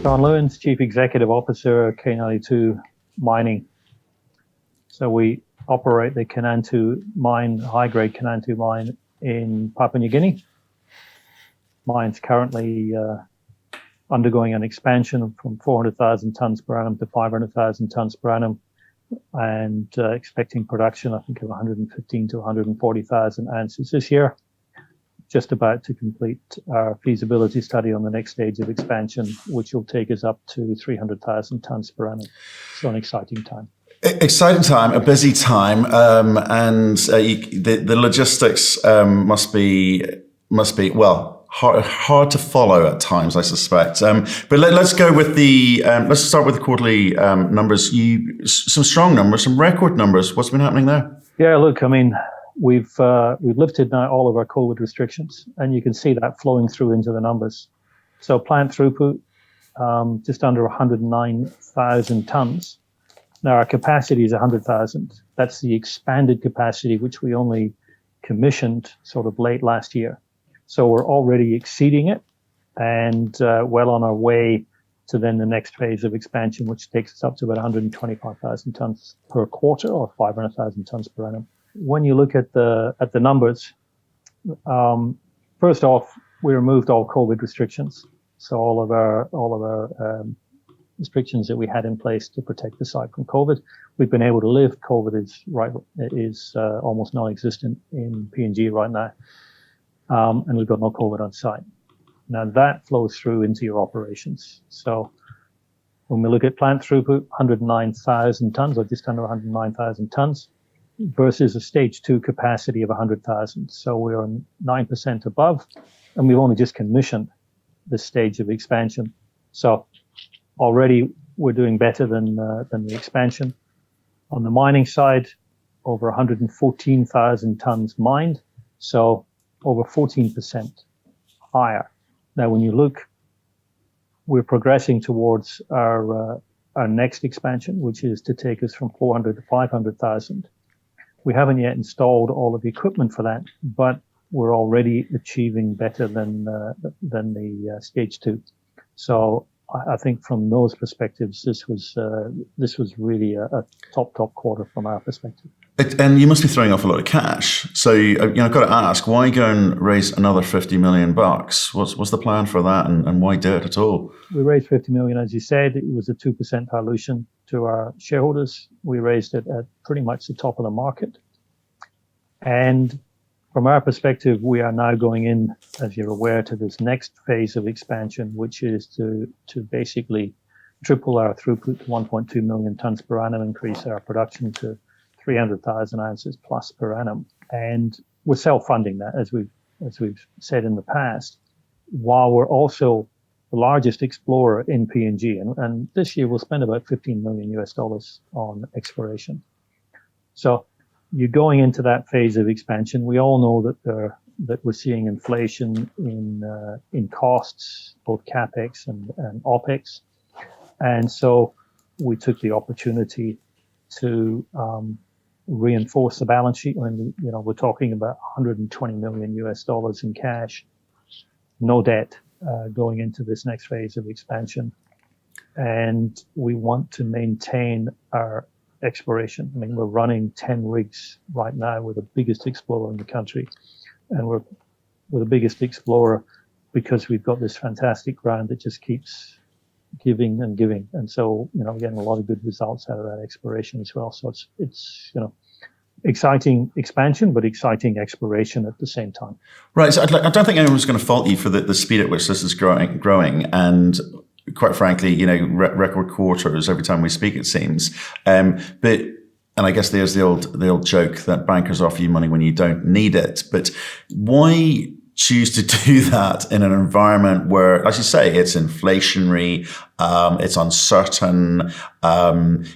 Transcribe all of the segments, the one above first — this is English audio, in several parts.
Don Lewins, Chief Executive Officer, K92 Mining. So we operate the Kainantu Mine, high-grade Kainantu Mine in Papua New Guinea. Mine's currently undergoing an expansion from 400,000 tonnes per annum to 500,000 tonnes per annum, and expecting production, I think, of 115 to 140,000 ounces this year. Just about to complete our feasibility study on the next stage of expansion, which will take us up to 300,000 tonnes per annum. So an exciting time. Exciting time, a busy time, and the logistics must be well hard to follow at times, I suspect. But let's go with let's start with the quarterly numbers. Some strong numbers, some record numbers. What's been happening there? Yeah, look, I mean, we've lifted now all of our COVID restrictions, and you can see that flowing through into the numbers. So plant throughput, just under 109,000 tonnes. Now our capacity is 100,000. That's the expanded capacity, which we only commissioned sort of late last year. So we're already exceeding it, and well on our way to then the next phase of expansion, which takes us up to about 125,000 tonnes per quarter, or 500,000 tonnes per annum. When you look at the numbers, first off, we removed all COVID restrictions. So all of our restrictions that we had in place to protect the site from COVID, we've been able to lift. COVID is almost non-existent in PNG right now, and we've got no COVID on site. Now that flows through into your operations. So when we look at plant throughput, 109,000 tonnes, or just under 109,000 tonnes, versus a stage 2 capacity of 100,000. So we're 9% above, and we've only just commissioned this stage of expansion. So already we're doing better than the expansion. On the mining side, over 114,000 tonnes mined, so over 14% higher. Now, when you look, we're progressing towards our next expansion, which is to take us from 400 to 500,000. We haven't yet installed all of the equipment for that, but we're already achieving better than the stage 2. So I think from those perspectives, this was really a top quarter from our perspective. And you must be throwing off a lot of cash. So I've got to ask, why go and raise another $50 million? What's the plan for that, and why do it at all? We raised $50 million, as you said. It was a 2% dilution to our shareholders. We raised it at pretty much the top of the market. And from our perspective, we are now going in, as you're aware, to this next phase of expansion, which is to basically triple our throughput to 1.2 million tonnes per annum, increase our production to 300,000 ounces plus per annum. And we're self-funding that, as we've said in the past, while we're also the largest explorer in PNG. And this year we'll spend about $15 million on exploration. So you're going into that phase of expansion. We all know that we're seeing inflation in costs, both capex and opex, and so we took the opportunity to reinforce the balance sheet. When we're talking about $120 million in cash, no debt, going into this next phase of expansion, and we want to maintain our exploration. I mean, we're running 10 rigs right now. We're the biggest explorer in the country, and we're the biggest explorer because we've got this fantastic ground that just keeps giving and giving. And so, we're getting a lot of good results out of that exploration as well. So it's exciting expansion, but exciting exploration at the same time. Right. So I don't think anyone's going to fault you for the speed at which this is growing, and quite frankly, record quarters every time we speak, it seems. But I guess there's the old joke that bankers offer you money when you don't need it. But why choose to do that in an environment where, as you say, it's inflationary, it's uncertain, and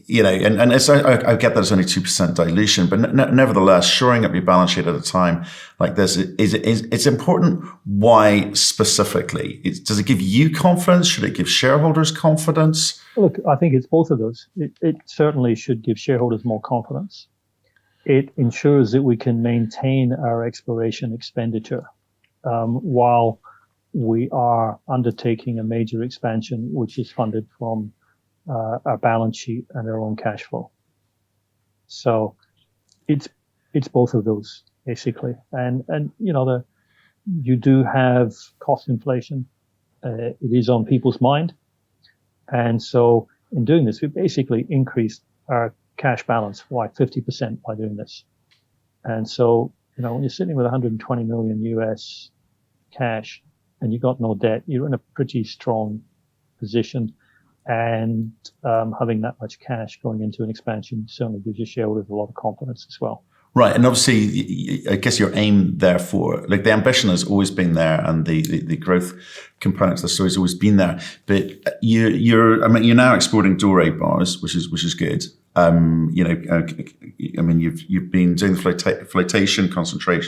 it's, I get that it's only 2% dilution, but nevertheless, shoring up your balance sheet at a time like this it's important. Why specifically? Does it give you confidence? Should it give shareholders confidence? Look, I think it's both of those. It certainly should give shareholders more confidence. It ensures that we can maintain our exploration expenditure while we are undertaking a major expansion, which is funded from our balance sheet and our own cash flow. So it's both of those basically, and you do have cost inflation. It is on people's mind, and so in doing this, we basically increased our cash balance by 50% by doing this. And so when you're sitting with 120 million US cash and you got no debt, you're in a pretty strong position. And having that much cash going into an expansion certainly gives your shareholders a lot of confidence as well. Right, and obviously, I guess your aim, therefore, like the ambition has always been there, and the growth components of the story has always been there. But you're now exporting doré bars, which is good. You've been doing the flotation concentrate.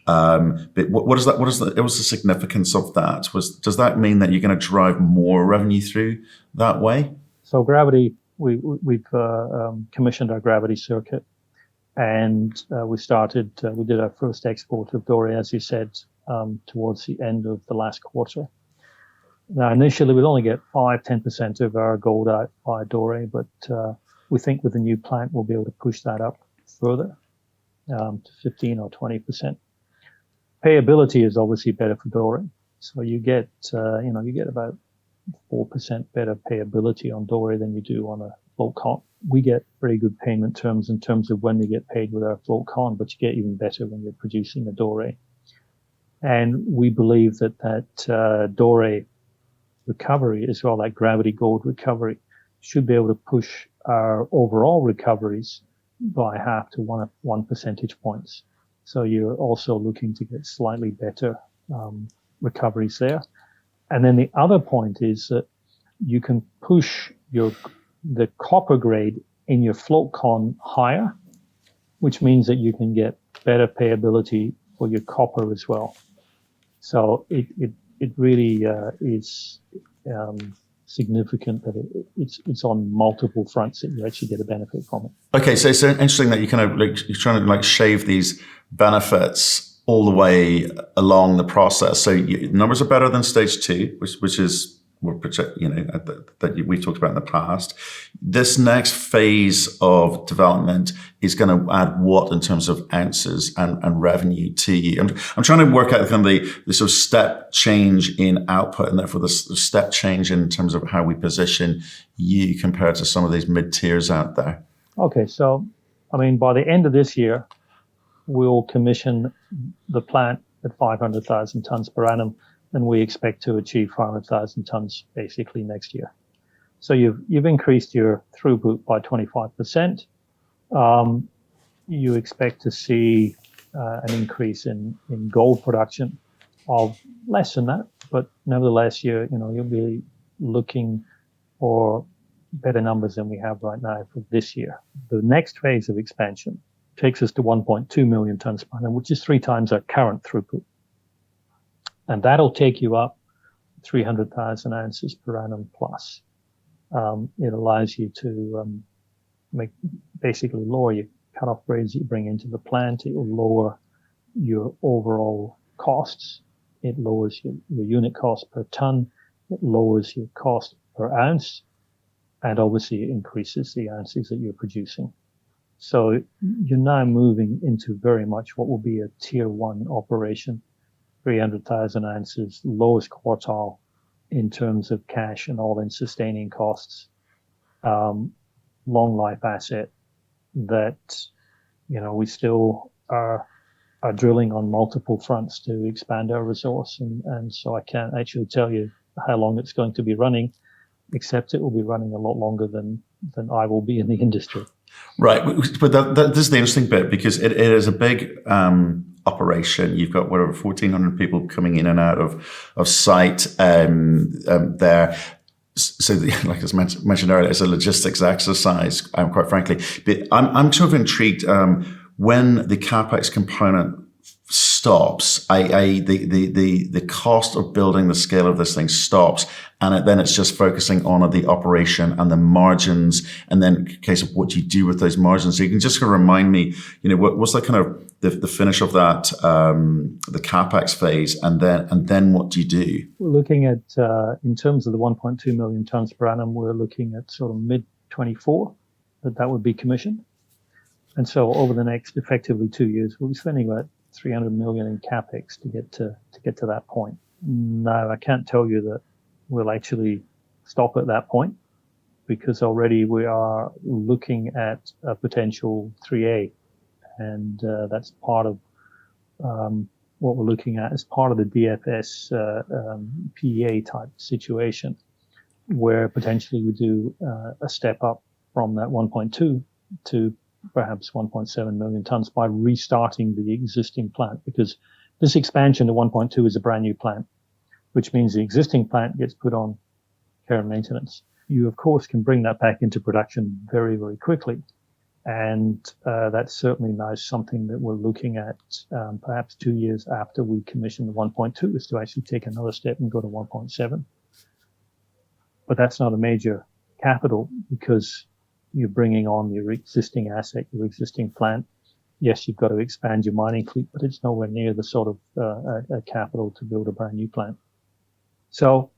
But what is that? What was the significance of that? Does that mean that you're going to drive more revenue through that way? So gravity, we've commissioned our gravity circuit. And we did our first export of doré, as you said, towards the end of the last quarter. Now, initially, we'd only get 5-10% of our gold out by doré, but we think with the new plant, we'll be able to push that up further to 15 or 20%. Payability is obviously better for doré. So you get about 4% better payability on doré than you do on a float con. We get very good payment terms in terms of when we get paid with our float con, but you get even better when you're producing a doré. And we believe that doré recovery, as well, like gravity gold recovery, should be able to push our overall recoveries by half to one percentage points. So you're also looking to get slightly better recoveries there. And then the other point is that you can push the copper grade in your float con higher, which means that you can get better payability for your copper as well. So it really is significant that it's on multiple fronts that you actually get a benefit from it. Okay, so it's interesting that you're trying to shave these benefits all the way along the process. So numbers are better than stage 2, which is that we talked about in the past. This next phase of development is going to add what in terms of ounces and revenue to you? I'm trying to work out kind of the sort of step change in output, and therefore the step change in terms of how we position you compared to some of these mid-tiers out there. Okay, so by the end of this year, we'll commission the plant at 500,000 tons per annum. And we expect to achieve 500,000 tons basically next year. So you've increased your throughput by 25%. You expect to see an increase in gold production of less than that, but nevertheless, you'll be looking for better numbers than we have right now for this year. The next phase of expansion takes us to 1.2 million tons per annum, which is 3 times our current throughput. And that'll take you up 300,000 ounces per annum plus. It allows you to basically lower your cut-off grades that you bring into the plant. It will lower your overall costs. It lowers your unit cost per ton. It lowers your cost per ounce. And obviously it increases the ounces that you're producing. So you're now moving into very much what will be a tier 1 operation. 300,000 ounces, lowest quartile in terms of cash and all-in sustaining costs, long life asset that, we still are drilling on multiple fronts to expand our resource. And so I can't actually tell you how long it's going to be running, except it will be running a lot longer than I will be in the industry. Right. But this is the interesting bit, because it is a big operation. You've got 1,400 people coming in and out of site there. So, like I mentioned earlier, it's a logistics exercise, quite frankly. But I'm sort of intrigued when the capex component stops, the cost of building the scale of this thing stops, and then it's just focusing on the operation and the margins, and then in case of what you do with those margins. So you can just kind of remind me, what's the kind of the finish of that, the capex phase, and then what do you do? We're looking at in terms of the 1.2 million tons per annum, we're looking at sort of mid 24 that would be commissioned, and so over the next effectively 2 years, we'll be spending about 300 million in capex to get to that point. No, I can't tell you that we'll actually stop at that point, because already we are looking at a potential 3A, and that's part of what we're looking at as part of the DFS PEA type situation, where potentially we do a step up from that 1.2 to perhaps 1.7 million tons by restarting the existing plant, because this expansion to 1.2 is a brand new plant, which means the existing plant gets put on care and maintenance. You, of course, can bring that back into production very, very quickly. And that's certainly now something that we're looking at perhaps 2 years after we commission the 1.2, is to actually take another step and go to 1.7. But that's not a major capital, because you're bringing on your existing asset, your existing plant. Yes, you've got to expand your mining fleet, but it's nowhere near the sort of capital to build a brand new plant. So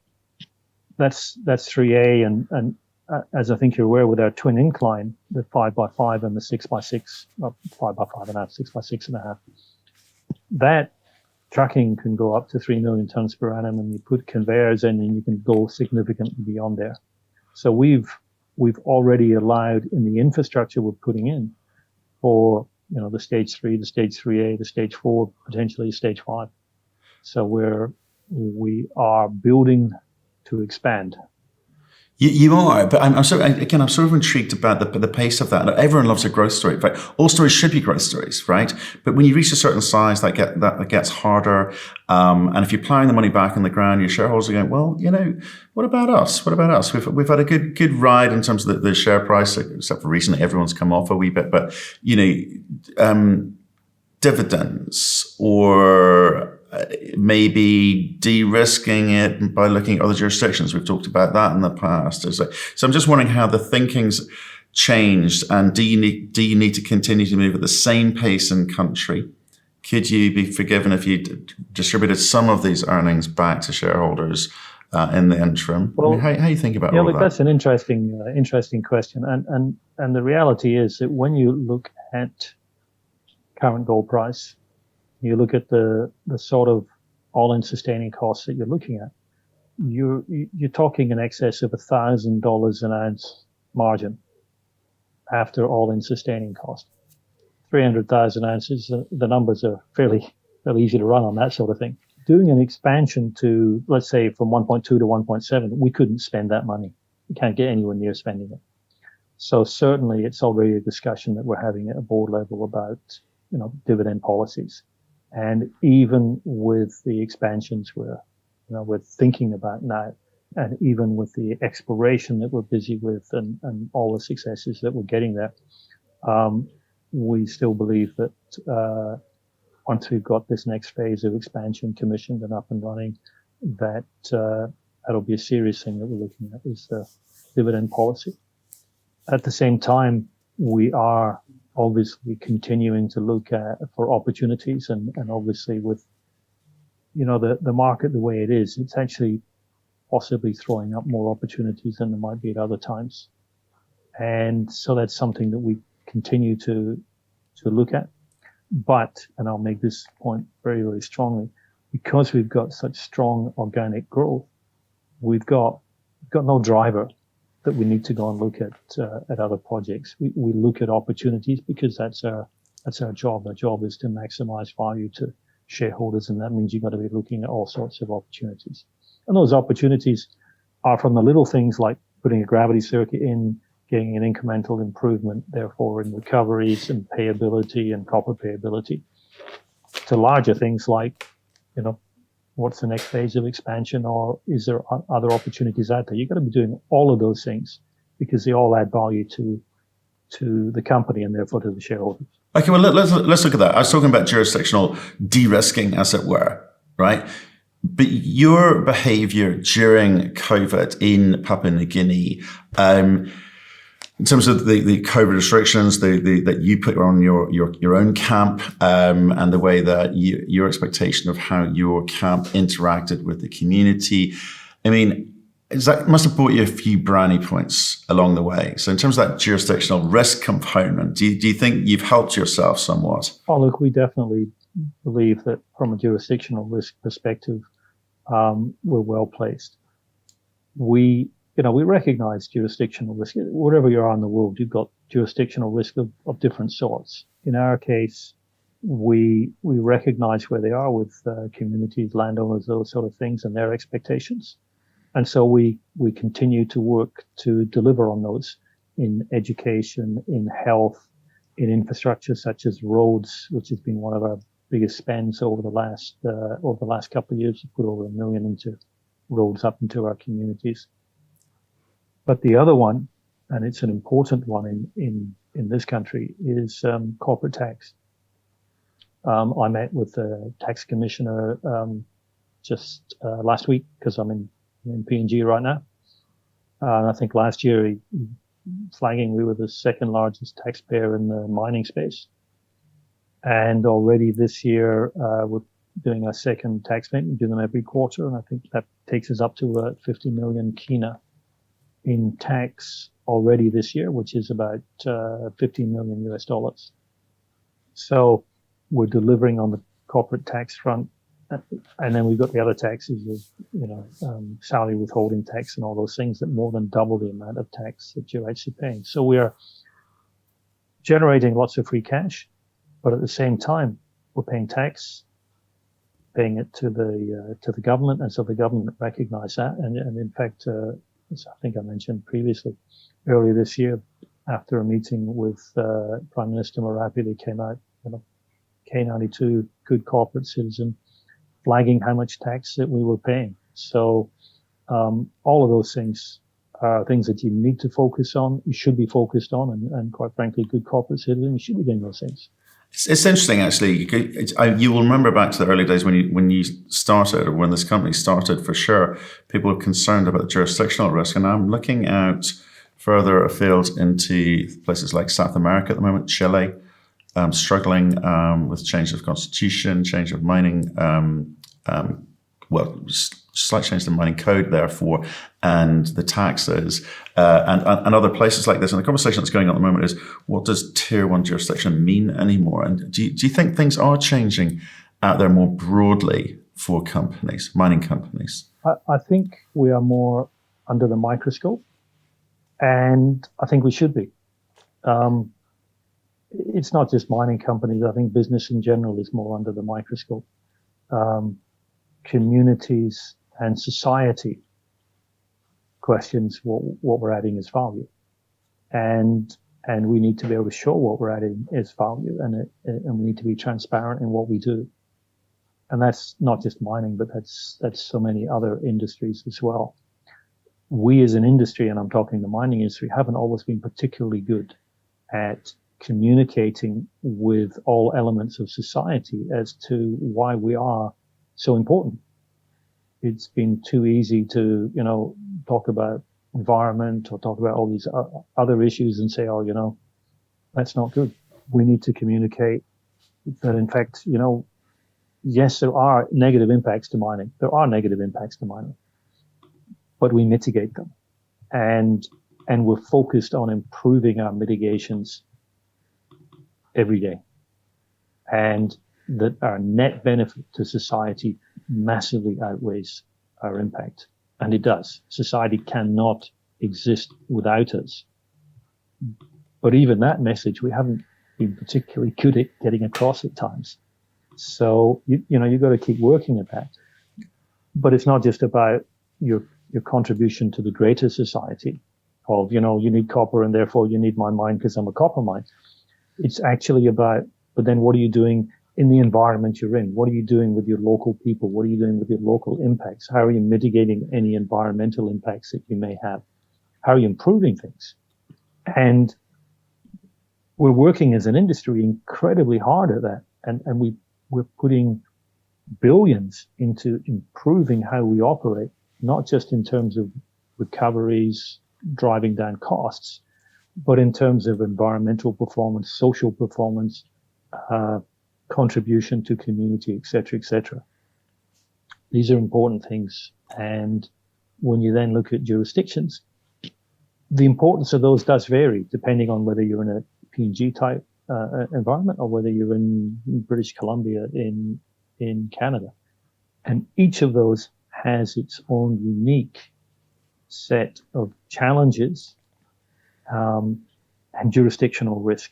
that's 3A, and as I think you're aware, with our twin incline, the 5x5 and the 6x6, 5x5.5, 6x6.5, that trucking can go up to 3 million tons per annum, and you put conveyors in and you can go significantly beyond there. So we've already allowed in the infrastructure we're putting in for, the stage 3, the stage 3A, the stage 4, potentially stage 5. So we are building to expand. You are, but I'm sort of intrigued about the pace of that. Everyone loves a growth story. In fact, all stories should be growth stories, right? But when you reach a certain size, that gets harder. And if you're plowing the money back in the ground, your shareholders are going, well, what about us? What about us? We've had a good ride in terms of the share price, except for recently, everyone's come off a wee bit. But dividends, or maybe de-risking it by looking at other jurisdictions. We've talked about that in the past. So I'm just wondering how the thinking's changed, and do you need to continue to move at the same pace in country? Could you be forgiven if you distributed some of these earnings back to shareholders in the interim? Well, how do you think about all that? That's an interesting question, and the reality is that when you look at current gold price, you look at the sort of all-in sustaining costs that you're looking at, you're talking in excess of $1,000 an ounce margin after all-in sustaining cost. 300,000 ounces, the numbers are fairly easy to run on that sort of thing. Doing an expansion to, let's say, from 1.2 to 1.7, we couldn't spend that money. We can't get anywhere near spending it. So certainly it's already a discussion that we're having at a board level about, dividend policies. And even with the expansions we're thinking about now, and even with the exploration that we're busy with and all the successes that we're getting there, we still believe that once we've got this next phase of expansion commissioned and up and running, that'll be a serious thing that we're looking at, is the dividend policy. At the same time, we are obviously continuing to look for opportunities, and obviously with the market the way it is, it's actually possibly throwing up more opportunities than there might be at other times. And so that's something that we continue to look at. But, and I'll make this point very, very strongly, because we've got such strong organic growth, we've got no driver that we need to go and look at other projects. We look at opportunities because that's our job. Our job is to maximize value to shareholders, and that means you've got to be looking at all sorts of opportunities. And those opportunities are from the little things like putting a gravity circuit in, getting an incremental improvement, therefore in recoveries and payability and copper payability, to larger things like, what's the next phase of expansion, or is there other opportunities out there? You've got to be doing all of those things because they all add value to the company and therefore to the shareholders. Okay, well, let's look at that. I was talking about jurisdictional de-risking, as it were, right? But your behavior during COVID in Papua New Guinea, in terms of the COVID restrictions that you put on your own camp, and the way that your expectation of how your camp interacted with the community, I mean, that must have brought you a few brownie points along the way. So in terms of that jurisdictional risk component, do you think you've helped yourself somewhat? Oh, look, we definitely believe that from a jurisdictional risk perspective, we're well placed. We recognize jurisdictional risk. Wherever you are in the world, you've got jurisdictional risk of different sorts. In our case, we recognize where they are with communities, landowners, those sort of things, and their expectations. And so we continue to work to deliver on those in education, in health, in infrastructure such as roads, which has been one of our biggest spends over the last couple of years. We put over $1 million into roads up into our communities. But the other one, and it's an important one in this country, is corporate tax. I met with the tax commissioner just last week because I'm in PNG right now. And I think last year he flagging we were the second largest taxpayer in the mining space. And already this year, we're doing our second tax payment. We do them every quarter. And I think that takes us up to 50 million kina in tax already this year, which is about $15 million US. So we're delivering on the corporate tax front. And then we've got the other taxes of, salary withholding tax and all those things that more than double the amount of tax that you're actually paying. So we are generating lots of free cash, but at the same time, we're paying tax, paying it to the government, and so the government recognize that. And in fact, as I think I mentioned previously, earlier this year, after a meeting with Prime Minister Marape, they came out, K92 Good Corporate Citizen, flagging how much tax that we were paying. So all of those things are things that you need to focus on, you should be focused on, and quite frankly, good corporate citizens should be doing those things. It's interesting, actually. You will remember back to the early days when you started, or when this company started, for sure, people were concerned about jurisdictional risk. And I'm looking out further afield into places like South America at the moment, Chile, struggling with change of constitution, change of mining, slight change to the mining code, therefore, and the taxes, and other places like this. And the conversation that's going on at the moment is, what does Tier 1 jurisdiction mean anymore? And do you think things are changing out there more broadly for companies, mining companies? I think we are more under the microscope, and I think we should be. It's not just mining companies. I think business in general is more under the microscope. Communities and society questions what we're adding as value, and we need to be able to show what we're adding as value, and we need to be transparent in what we do. And that's not just mining, but that's so many other industries as well. We as an industry, and I'm talking the mining industry, haven't always been particularly good at communicating with all elements of society as to why we are so important. It's been too easy to, talk about environment or talk about all these other issues and say, that's not good. We need to communicate that, in fact, yes, there are negative impacts to mining. There are negative impacts to mining, but we mitigate them. And we're focused on improving our mitigations every day. And that our net benefit to society massively outweighs our impact. And it does. Society cannot exist without us. But even that message, we haven't been particularly good at getting across at times. So, you've got to keep working at that. But it's not just about your contribution to the greater society of, you need copper and therefore you need my mine because I'm a copper mine. It's actually about, but then what are you doing in the environment you're in? What are you doing with your local people? What are you doing with your local impacts? How are you mitigating any environmental impacts that you may have? How are you improving things? And we're working as an industry incredibly hard at that, and we're putting billions into improving how we operate, not just in terms of recoveries, driving down costs, but in terms of environmental performance, social performance, contribution to community, et cetera, et cetera. These are important things. And when you then look at jurisdictions, the importance of those does vary depending on whether you're in a PNG type environment or whether you're in British Columbia in Canada. And each of those has its own unique set of challenges and jurisdictional risk.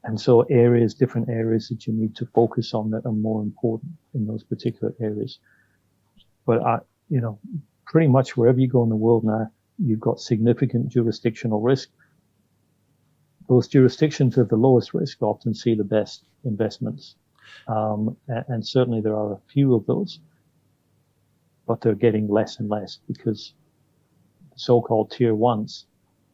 And so different areas that you need to focus on that are more important in those particular areas. But, pretty much wherever you go in the world now, you've got significant jurisdictional risk. Those jurisdictions with the lowest risk often see the best investments. And certainly there are a few of those, but they're getting less and less because the so-called tier ones,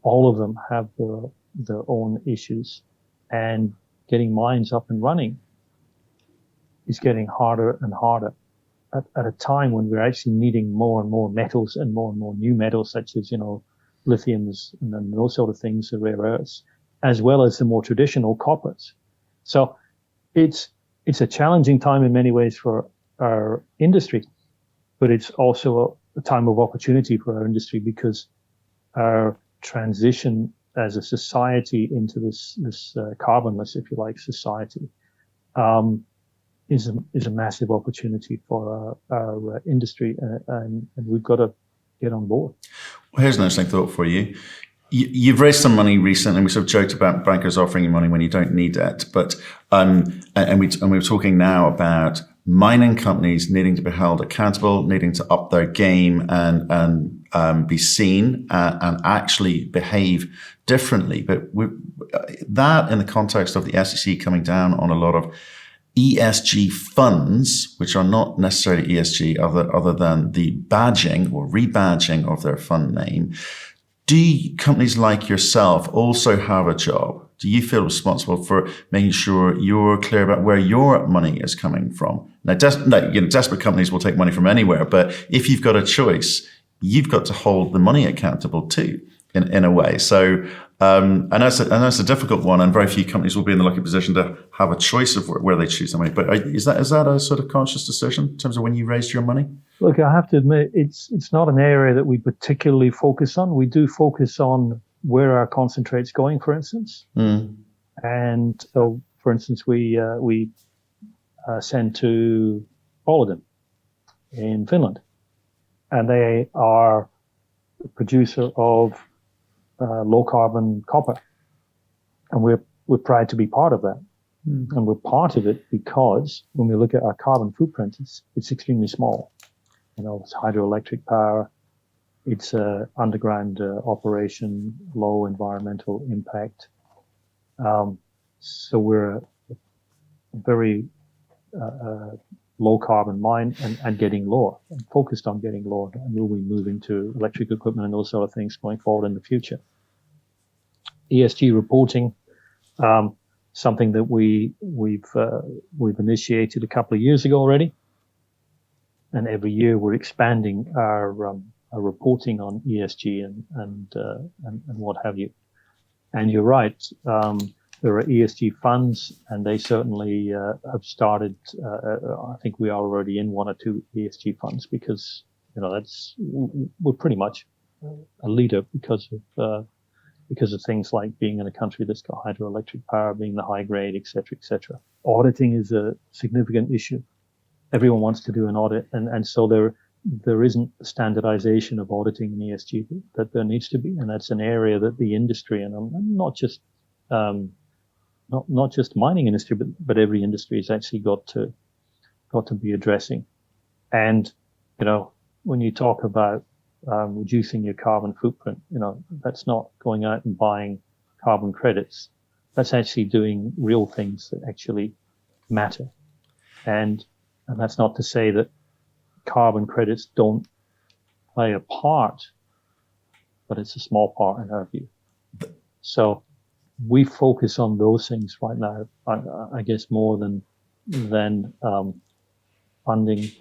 all of them have their own issues, and getting mines up and running is getting harder and harder at a time when we're actually needing more and more metals and more new metals, such as, lithiums and those sort of things, the rare earths, as well as the more traditional coppers. So it's a challenging time in many ways for our industry, but it's also a time of opportunity for our industry because our transition as a society into this carbonless, if you like, society, is a massive opportunity for our industry, and we've got to get on board. Well, here's an interesting thought for you. You've raised some money recently. We sort of joked about bankers offering you money when you don't need it, but and we're talking now about mining companies needing to be held accountable, needing to up their game and be seen and actually behave differently. But that in the context of the SEC coming down on a lot of ESG funds, which are not necessarily ESG other than the badging or rebadging of their fund name. Do companies like yourself also have a job? Do you feel responsible for making sure you're clear about where your money is coming from? Now, desperate companies will take money from anywhere, but if you've got a choice, you've got to hold the money accountable too, in a way. So, and that's a difficult one, and very few companies will be in the lucky position to have a choice of where they choose their money. But is that a sort of conscious decision in terms of when you raised your money? Look, I have to admit, it's not an area that we particularly focus on. We do focus on where our concentrate's going, for instance. And so, for instance, we send to Boliden in Finland, and they are a producer of low carbon copper, and we're proud to be part of that. And we're part of it because when we look at our carbon footprint, it's extremely small. It's hydroelectric power, it's underground operation, low environmental impact. So we're a very low carbon mine and getting lower, and focused on getting lower, and we'll be moving to electric equipment and those sort of things going forward in the future. ESG reporting, something that we've initiated a couple of years ago already, and every year we're expanding our reporting on ESG and what have you. And you're right, there are ESG funds, and they certainly have started. I think we are already in one or two ESG funds because we're pretty much a leader because of things like being in a country that's got hydroelectric power, being the high grade, et cetera, et cetera. Auditing is a significant issue. Everyone wants to do an audit, and so there isn't a standardization of auditing in ESG that there needs to be, and that's an area that the industry, and not just mining industry, but every industry has actually got to be addressing. And when you talk about reducing your carbon footprint, that's not going out and buying carbon credits. That's actually doing real things that actually matter. And that's not to say that carbon credits don't play a part, but it's a small part in our view. So we focus on those things right now, I guess, more than funding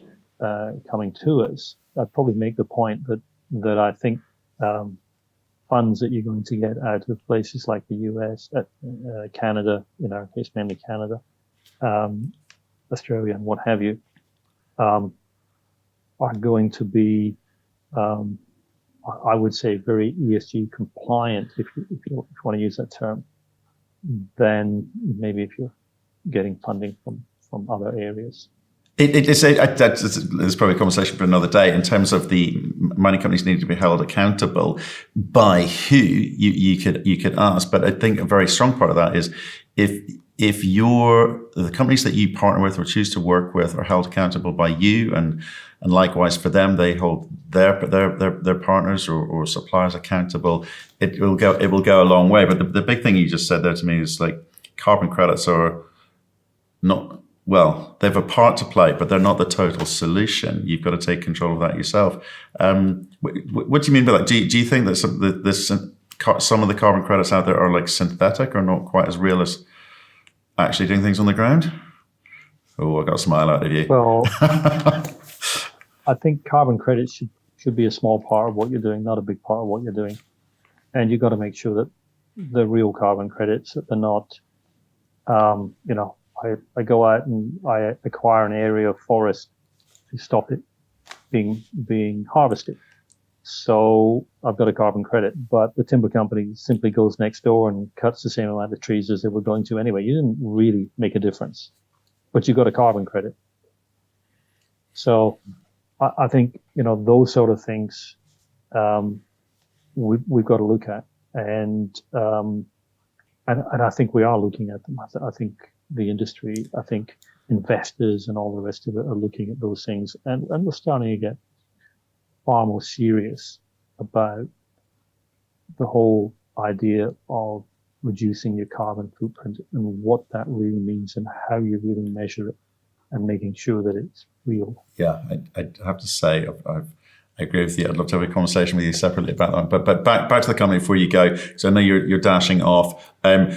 coming to us. I'd probably make the point that I think funds that you're going to get out of places like the US, Canada, in our case mainly Canada, Australia, and what have you, are going to be, I would say, very ESG compliant, if you want to use that term, than maybe if you're getting funding from other areas. It's probably a conversation for another day. In terms of the mining companies need to be held accountable by who, you could ask, but I think a very strong part of that is if the companies that you partner with or choose to work with are held accountable by you, and likewise for them, they hold their partners or suppliers accountable, it will go a long way. But the big thing you just said there to me is like carbon credits are not. Well, they have a part to play, but they're not the total solution. You've got to take control of that yourself. What do you mean by that? Do you think that some of the carbon credits out there are like synthetic or not quite as real as actually doing things on the ground? Oh, I got a smile out of you. Well, I think carbon credits should be a small part of what you're doing, not a big part of what you're doing. And you've got to make sure that the real carbon credits, that they're not, I go out and I acquire an area of forest to stop it being harvested. So I've got a carbon credit, but the timber company simply goes next door and cuts the same amount of trees as they were going to anyway. You didn't really make a difference, but you got a carbon credit. So I think, those sort of things, we've got to look at. And I think we are looking at them. I think the industry, I think investors and all the rest of it are looking at those things, and we're starting to get far more serious about the whole idea of reducing your carbon footprint and what that really means and how you really measure it and making sure that it's real. Yeah, I have to say, I agree with you. I'd love to have a conversation with you separately about that. But back to the company before you go, because I know you're dashing off.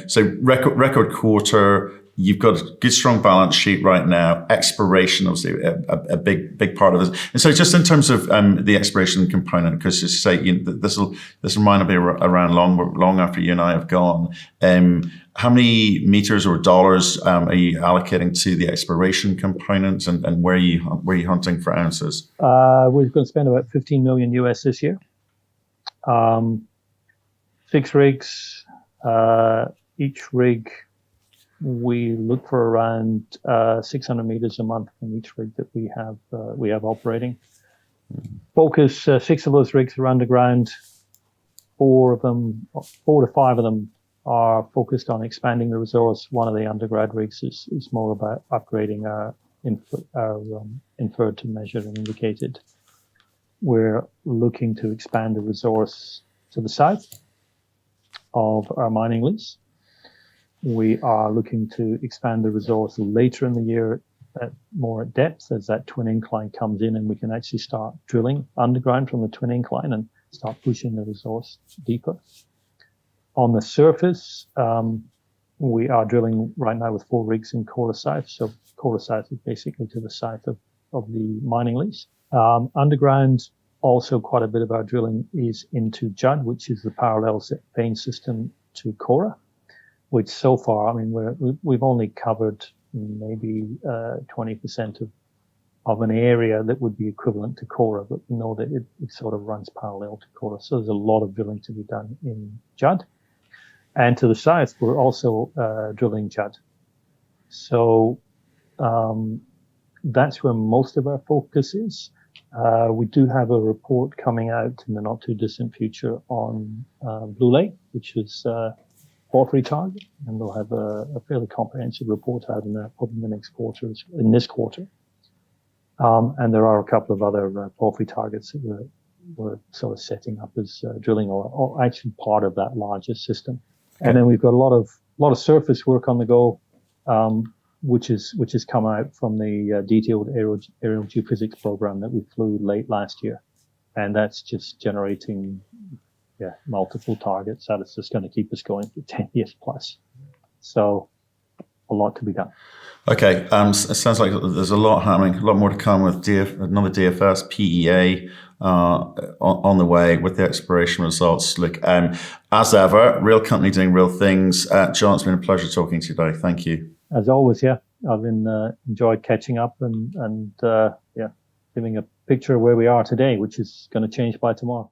So record quarter. You've got a good, strong balance sheet right now. Exploration, obviously, a big part of it. And so, just in terms of the exploration component, because as you say, this will might be around long after you and I have gone. How many meters or dollars are you allocating to the exploration components, and where are you hunting for ounces? We're going to spend about $15 million US this year. 6 rigs. Each rig, we look for around 600 meters a month from each rig that we have operating. Focus, 6 of those rigs are underground. 4 to 5 of them are focused on expanding the resource. One of the underground rigs is more about upgrading our inferred to measured and indicated. We're looking to expand the resource to the south of our mining lease. We are looking to expand the resource later in the year more at depth as that twin incline comes in, and we can actually start drilling underground from the twin incline and start pushing the resource deeper. On the surface, we are drilling right now with 4 rigs in Kora South. So Kora South is basically to the south of the mining lease. Underground, also quite a bit of our drilling is into Judd, which is the parallel vein system to Kora, which so far, I mean, we've only covered maybe 20% of an area that would be equivalent to Kora, but we know that it sort of runs parallel to Kora. So there's a lot of drilling to be done in Judd. And to the south, we're also drilling Judd. So that's where most of our focus is. We do have a report coming out in the not too distant future on Blue Lake, which is porphyry target, and we'll have a fairly comprehensive report out in probably in this quarter. And there are a couple of other porphyry targets that we're sort of setting up as drilling or actually part of that larger system. Okay. And then we've got a lot of surface work on the go, which has come out from the detailed aerial geophysics program that we flew late last year, and that's just generating multiple targets that is just going to keep us going for 10 years plus. So a lot to be done. Okay, it sounds like there's a lot happening, a lot more to come with another DFS, PEA on the way with the exploration results. Look, as ever, real company doing real things. John, it's been a pleasure talking to you today. Thank you. As always, I've enjoyed catching up and giving a picture of where we are today, which is going to change by tomorrow.